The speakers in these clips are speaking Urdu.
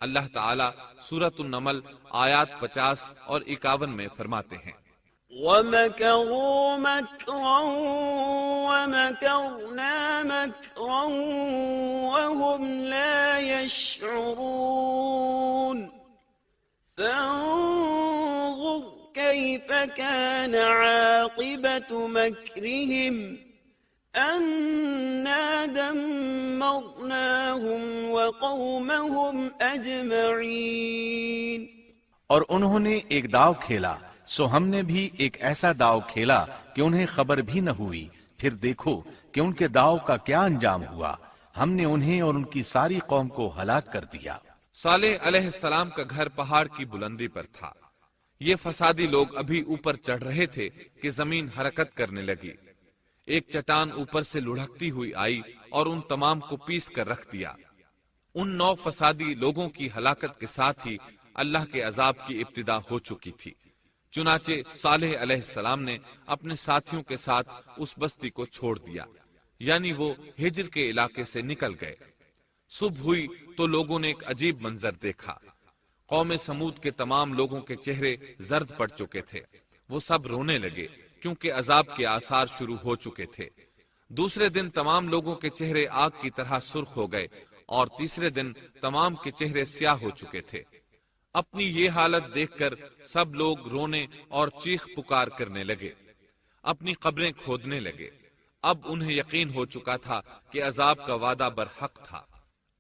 اللہ تعالی سورۃ النمل آیات 50 اور 51 میں فرماتے ہیں، وَمَكَرُوا مَكْرًا وَمَكَرْنَا مَكْرًا وَهُمْ لَا يَشْعُرُونَ فَانظُرْ كَيْفَ كَانَ عَاقِبَةُ مَكْرِهِمْ أَنَّا دَمَّرْنَاهُمْ وَقَوْمَهُمْ أَجْمَعِينَ۔ اور انہوں نے ایک داؤ کھیلا، سو ہم نے بھی ایک ایسا داؤ کھیلا کہ انہیں خبر بھی نہ ہوئی، پھر دیکھو کہ ان کے داؤ کا کیا انجام ہوا، ہم نے انہیں اور ان کی ساری قوم کو ہلاک کر دیا۔ صالح علیہ السلام کا گھر پہاڑ کی بلندی پر تھا۔ یہ فسادی لوگ ابھی اوپر چڑھ رہے تھے کہ زمین حرکت کرنے لگی۔ ایک چٹان اوپر سے لڑھکتی ہوئی آئی اور ان تمام کو پیس کر رکھ دیا۔ ان 9 فسادی لوگوں کی ہلاکت کے ساتھ ہی اللہ کے عذاب کی ابتدا ہو چکی تھی۔ چنانچہ صالح علیہ السلام نے اپنے ساتھیوں کے ساتھ اس بستی کو چھوڑ دیا، یعنی وہ ہجر کے علاقے سے نکل گئے۔ صبح ہوئی تو لوگوں نے ایک عجیب منظر دیکھا۔ قوم سمود کے تمام لوگوں کے چہرے زرد پڑ چکے تھے، وہ سب رونے لگے کیونکہ عذاب کے آثار شروع ہو چکے تھے۔ دوسرے دن تمام لوگوں کے چہرے آگ کی طرح سرخ ہو گئے اور تیسرے دن تمام کے چہرے سیاہ ہو چکے تھے۔ اپنی یہ حالت دیکھ کر سب لوگ رونے اور چیخ پکار کرنے لگے، اپنی قبریں کھودنے لگے۔ اب انہیں یقین ہو چکا تھا کہ عذاب کا وعدہ برحق تھا۔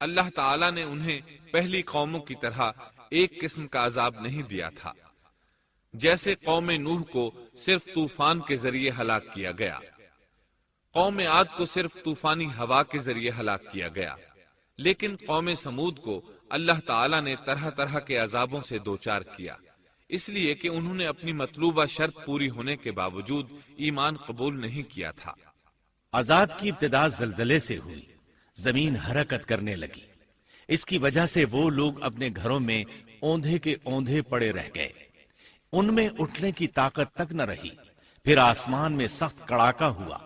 اللہ تعالیٰ نے انہیں پہلی قوموں کی طرح ایک قسم کا عذاب نہیں دیا تھا، جیسے قوم نوح کو صرف طوفان کے ذریعے ہلاک کیا گیا، قوم عاد کو صرف طوفانی ہوا کے ذریعے ہلاک کیا گیا، لیکن قوم سمود کو اللہ تعالیٰ نے طرح طرح کے عذابوں سے دوچار کیا، اس لیے کہ انہوں نے اپنی مطلوبہ شرط پوری ہونے کے باوجود ایمان قبول نہیں کیا تھا۔ عذاب کی ابتدا زلزلے سے ہوئی، زمین حرکت کرنے لگی۔ اس کی وجہ سے وہ لوگ اپنے گھروں میں اوندھے کے اوندھے پڑے رہ گئے، ان میں اٹھنے کی طاقت تک نہ رہی۔ پھر آسمان میں سخت کڑاکا ہوا،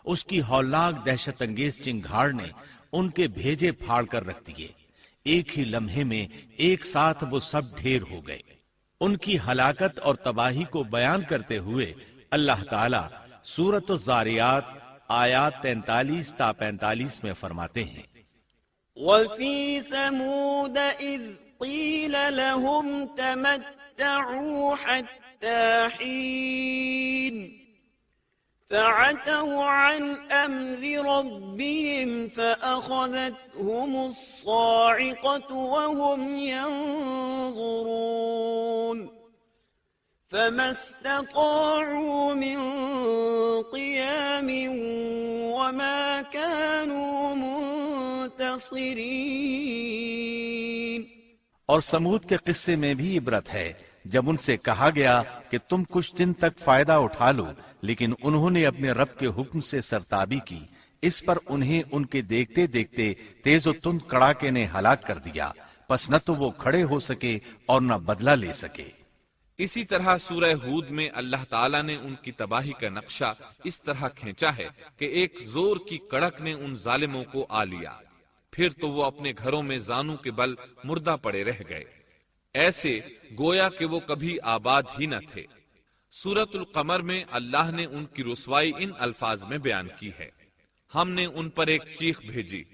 اس کی ہولناک دہشت انگیز چنگھاڑ نے ان کے بھیجے پھاڑ کر رکھ دیے۔ ایک ہی لمحے میں ایک ساتھ وہ سب ڈھیر ہو گئے۔ ان کی ہلاکت اور تباہی کو بیان کرتے ہوئے اللہ تعالیٰ سورۃ الذاریات آیات 43 تا 45 میں فرماتے ہیں، وَفِي ثَمُودَ إِذْ قِيلَ لَهُمْ تَمَتَّعُوا حَتَّى حِينٍ فَعَتَوْا عَنْ أَمْرِ رَبِّهِمْ فَأَخَذَتْهُمُ الصَّاعِقَةُ وَهُمْ يَنظُرُونَ فَمَا اسْتَطَاعُوا مِنْ قِيَامٍ وَمَا كَانُوا منتصرين۔ اور سمود کے قصے میں بھی عبرت ہے، جب ان سے کہا گیا کہ تم کچھ دن تک فائدہ اٹھا لو، لیکن انہوں نے اپنے رب کے حکم سے سرتابی کی، اس پر انہیں ان کے دیکھتے دیکھتے تیز و تند کڑاکے نے ہلاک کر دیا، پس نہ تو وہ کھڑے ہو سکے اور نہ بدلہ لے سکے۔ اسی طرح سورہ ہود میں اللہ تعالیٰ نے ان کی تباہی کا نقشہ اس طرح کھینچا ہے کہ ایک زور کی کڑک نے ان ظالموں کو آ لیا، پھر تو وہ اپنے گھروں میں زانوں کے بل مردہ پڑے رہ گئے، ایسے گویا کہ وہ کبھی آباد ہی نہ تھے۔ سورۃ القمر میں اللہ نے ان کی رسوائی ان الفاظ میں بیان کی ہے، ہم نے ان پر ایک چیخ بھیجی،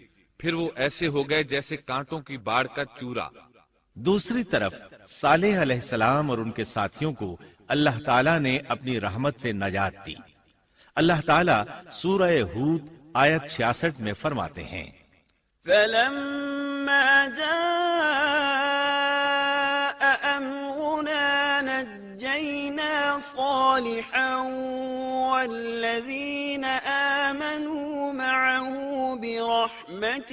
پھر وہ ایسے ہو گئے جیسے کانٹوں کی باڑ کا چورا۔ دوسری طرف صالح علیہ السلام اور ان کے ساتھیوں کو اللہ تعالیٰ نے اپنی رحمت سے نجات دی۔ اللہ تعالیٰ سورہ ہود آیت 66 میں فرماتے ہیں، فَلَمَّا جَاءَ أَمْرُنَا نَجَّيْنَا صَالِحًا وَالَّذِينَ آمَنُوا مَعَهُ بِرَحْمَةٍ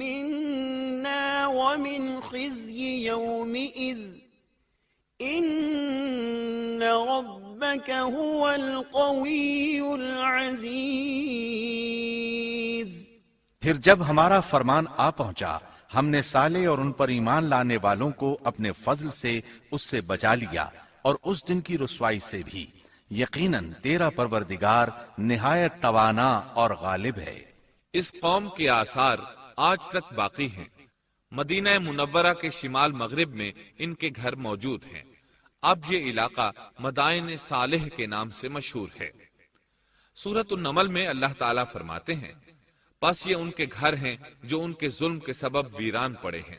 مِنَّا وَمِنْ خِزْيِ يَوْمِئِذٍ إِنَّ رَبَّكَ هُوَ الْقَوِيُّ الْعَزِيزُ۔ پھر جب ہمارا فرمان آ پہنچا، ہم نے صالح اور ان پر ایمان لانے والوں کو اپنے فضل سے اس سے بچا لیا اور اس دن کی رسوائی سے بھی۔ یقیناً تیرا پروردگار نہایت توانا اور غالب ہے۔ اس قوم کے آثار آج تک باقی ہیں، مدینہ منورہ کے شمال مغرب میں ان کے گھر موجود ہیں۔ اب یہ علاقہ مدائن صالح کے نام سے مشہور ہے۔ سورۃ النمل میں اللہ تعالیٰ فرماتے ہیں، پس یہ ان کے گھر ہیں جو ان کے ظلم کے سبب ویران پڑے ہیں،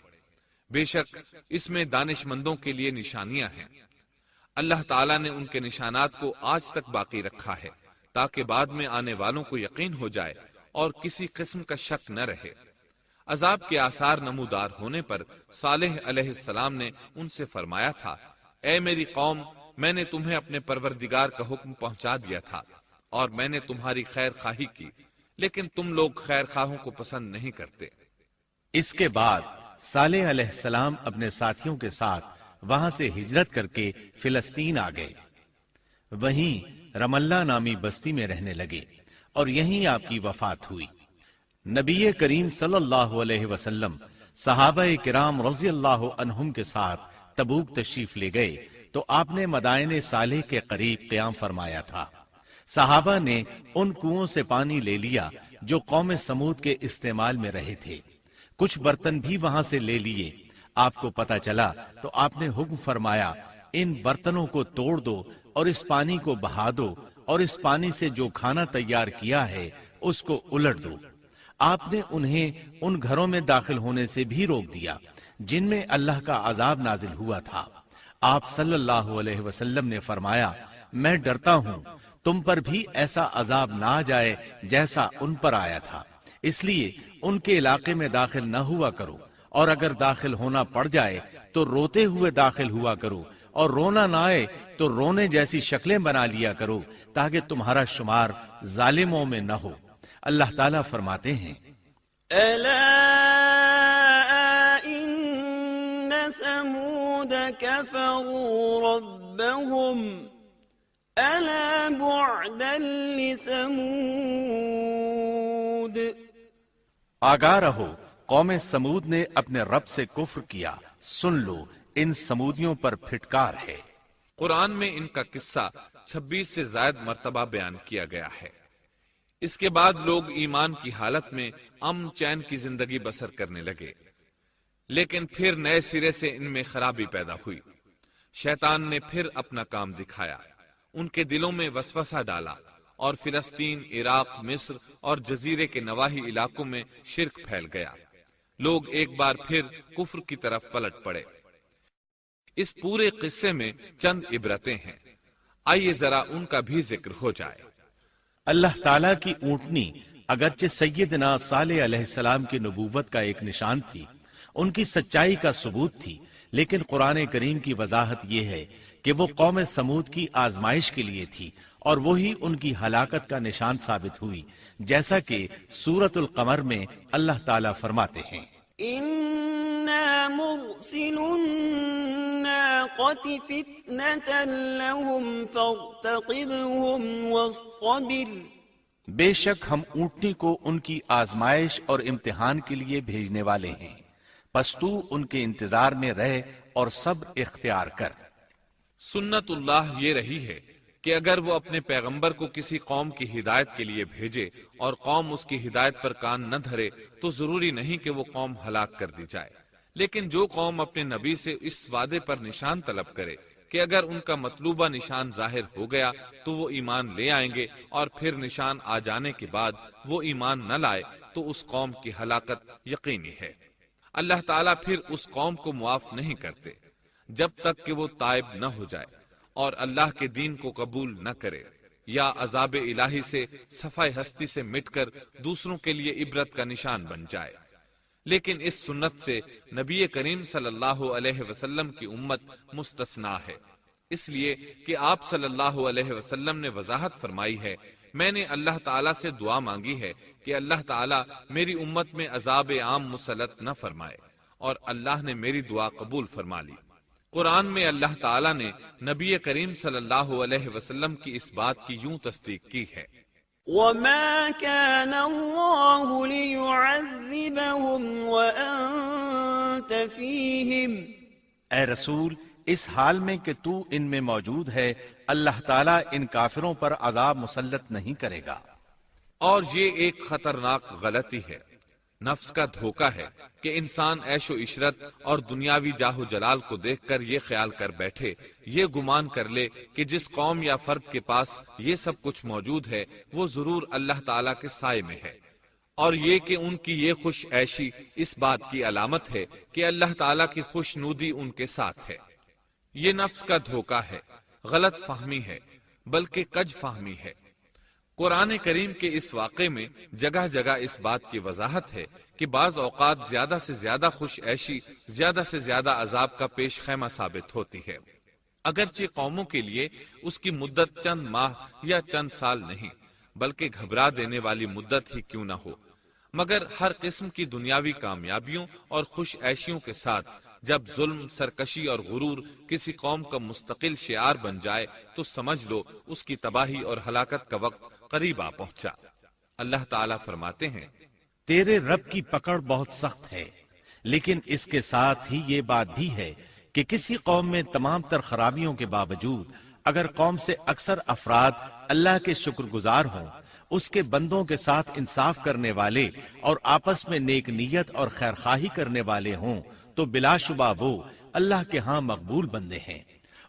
بے شک اس میں دانش مندوں کے لیے نشانیاں ہیں۔ اللہ تعالیٰ نے ان کے نشانات کو آج تک باقی رکھا ہے تاکہ بعد میں آنے والوں کو یقین ہو جائے اور کسی قسم کا شک نہ رہے۔ عذاب کے آثار نمودار ہونے پر صالح علیہ السلام نے ان سے فرمایا تھا، اے میری قوم، میں نے تمہیں اپنے پروردگار کا حکم پہنچا دیا تھا اور میں نے تمہاری خیر خواہی کی، لیکن تم لوگ خیر خواہوں کو پسند نہیں کرتے۔ اس کے بعد صالح علیہ السلام اپنے ساتھیوں کے ساتھ وہاں سے ہجرت کر کے فلسطین آ گئے، وہیں رملہ نامی بستی میں رہنے لگے اور یہیں آپ کی وفات ہوئی۔ نبی کریم صلی اللہ علیہ وسلم صحابہ کرام رضی اللہ عنہم کے ساتھ تبوک تشریف لے گئے تو آپ نے مدائن صالح کے قریب قیام فرمایا تھا۔ صحابہ نے ان کنووں سے پانی لے لیا جو قوم سمود کے استعمال میں رہے تھے، کچھ برتن بھی وہاں سے لے لیے۔ آپ کو پتہ چلا تو آپ نے حکم فرمایا، ان برتنوں کو توڑ دو اور اس پانی کو بہا دو اور اس پانی سے جو کھانا تیار کیا ہے اس کو الٹ دو۔ آپ نے انہیں ان گھروں میں داخل ہونے سے بھی روک دیا جن میں اللہ کا عذاب نازل ہوا تھا۔ آپ صلی اللہ علیہ وسلم نے فرمایا، میں ڈرتا ہوں تم پر بھی ایسا عذاب نہ آ جائے جیسا ان پر آیا تھا، اس لیے ان کے علاقے میں داخل نہ ہوا کرو، اور اگر داخل ہونا پڑ جائے تو روتے ہوئے داخل ہوا کرو، اور رونا نہ آئے تو رونے جیسی شکلیں بنا لیا کرو تاکہ تمہارا شمار ظالموں میں نہ ہو۔ اللہ تعالیٰ فرماتے ہیں، ألا إن ثمود كفروا ربهم ألا بعدا لثمود۔ آگاہ رہو، قوم سمود نے اپنے رب سے کفر کیا، سن لو ان سمودیوں پر پھٹکار ہے۔ قرآن میں ان کا قصہ 26 سے زائد مرتبہ بیان کیا گیا ہے۔ اس کے بعد لوگ ایمان کی حالت میں امن چین کی زندگی بسر کرنے لگے، لیکن پھر نئے سرے سے ان میں خرابی پیدا ہوئی۔ شیطان نے پھر اپنا کام دکھایا، ان کے دلوں میں وسوسہ ڈالا اور فلسطین، عراق، مصر اور جزیرے کے نواحی علاقوں میں شرک پھیل گیا۔ لوگ ایک بار پھر کفر کی طرف پلٹ پڑے۔ اس پورے قصے میں چند عبرتیں ہیں، آئیے ذرا ان کا بھی ذکر ہو جائے۔ اللہ تعالیٰ کی اونٹنی اگرچہ سیدنا صالح علیہ السلام کی نبوت کا ایک نشان تھی، ان کی سچائی کا ثبوت تھی، لیکن قرآن کریم کی وضاحت یہ ہے کہ وہ قوم سمود کی آزمائش کے لیے تھی اور وہی ان کی ہلاکت کا نشان ثابت ہوئی، جیسا کہ سورۃ القمر میں اللہ تعالیٰ فرماتے ہیں، إنا مرسل الناقة فتنة لهم فارتقبهم واصطبر۔ بے شک ہم اونٹنی کو ان کی آزمائش اور امتحان کے لیے بھیجنے والے ہیں، پس تو ان کے انتظار میں رہ اور صبر اختیار کر۔ سنت اللہ یہ رہی ہے کہ اگر وہ اپنے پیغمبر کو کسی قوم کی ہدایت کے لیے بھیجے اور قوم اس کی ہدایت پر کان نہ دھرے تو ضروری نہیں کہ وہ قوم ہلاک کر دی جائے، لیکن جو قوم اپنے نبی سے اس وعدے پر نشان طلب کرے کہ اگر ان کا مطلوبہ نشان ظاہر ہو گیا تو وہ ایمان لے آئیں گے، اور پھر نشان آ جانے کے بعد وہ ایمان نہ لائے تو اس قوم کی ہلاکت یقینی ہے۔ اللہ تعالیٰ پھر اس قوم کو معاف نہیں کرتے جب تک کہ وہ تائب نہ ہو جائے اور اللہ کے دین کو قبول نہ کرے، یا عذاب الہی سے صفحہ ہستی سے مٹ کر دوسروں کے لیے عبرت کا نشان بن جائے۔ لیکن اس سنت سے نبی کریم صلی اللہ علیہ وسلم کی امت مستثنا ہے، اس لیے کہ آپ صلی اللہ علیہ وسلم نے وضاحت فرمائی ہے، میں نے اللہ تعالیٰ سے دعا مانگی ہے کہ اللہ تعالیٰ میری امت میں عذاب عام مسلط نہ فرمائے، اور اللہ نے میری دعا قبول فرما لی۔ قرآن میں اللہ تعالیٰ نے نبی کریم صلی اللہ علیہ وسلم کی اس بات کی یوں تصدیق کی ہے، وما كان الله ليعذبهم وأنت فيهم۔ اے رسول، اس حال میں کہ تو ان میں موجود ہے، اللہ تعالیٰ ان کافروں پر عذاب مسلط نہیں کرے گا۔ اور یہ ایک خطرناک غلطی ہے۔ نفس کا دھوکہ ہے کہ انسان عیش و عشرت اور دنیاوی جاہ و جلال کو دیکھ کر یہ خیال کر بیٹھے، یہ گمان کر لے کہ جس قوم یا فرد کے پاس یہ سب کچھ موجود ہے وہ ضرور اللہ تعالیٰ کے سائے میں ہے، اور یہ کہ ان کی یہ خوش عیشی اس بات کی علامت ہے کہ اللہ تعالیٰ کی خوشنودی ان کے ساتھ ہے۔ یہ نفس کا دھوکہ ہے، غلط فہمی ہے، بلکہ کج فہمی ہے۔ قرآن کریم کے اس واقعے میں جگہ جگہ اس بات کی وضاحت ہے کہ بعض اوقات زیادہ سے زیادہ خوش عیشی زیادہ سے زیادہ عذاب کا پیش خیمہ ثابت ہوتی ہے، اگرچہ قوموں کے لیے اس کی مدت چند ماہ یا چند سال نہیں بلکہ گھبرا دینے والی مدت ہی کیوں نہ ہو، مگر ہر قسم کی دنیاوی کامیابیوں اور خوش عیشیوں کے ساتھ جب ظلم، سرکشی اور غرور کسی قوم کا مستقل شعار بن جائے تو سمجھ لو اس کی تباہی اور ہلاکت کا وقت قریب آ پہنچا۔ اللہ تعالیٰ فرماتے ہیں، تیرے رب کی پکڑ بہت سخت ہے، لیکن اس کے ساتھ ہی یہ بات بھی ہے کہ کسی قوم میں تمام تر خرابیوں کے باوجود اگر قوم سے اکثر افراد اللہ کے شکر گزار ہوں، اس کے بندوں کے ساتھ انصاف کرنے والے اور آپس میں نیک نیت اور خیر خواہی کرنے والے ہوں تو بلا شبہ وہ اللہ کے ہاں مقبول بندے ہیں،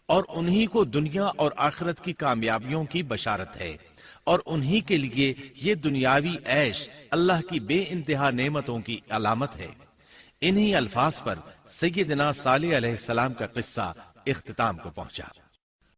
اور انہی کو دنیا اور آخرت کی کامیابیوں کی بشارت ہے، اور انہی کے لیے یہ دنیاوی عیش اللہ کی بے انتہا نعمتوں کی علامت ہے۔ انہی الفاظ پر سیدنا صالح علیہ السلام کا قصہ اختتام کو پہنچا۔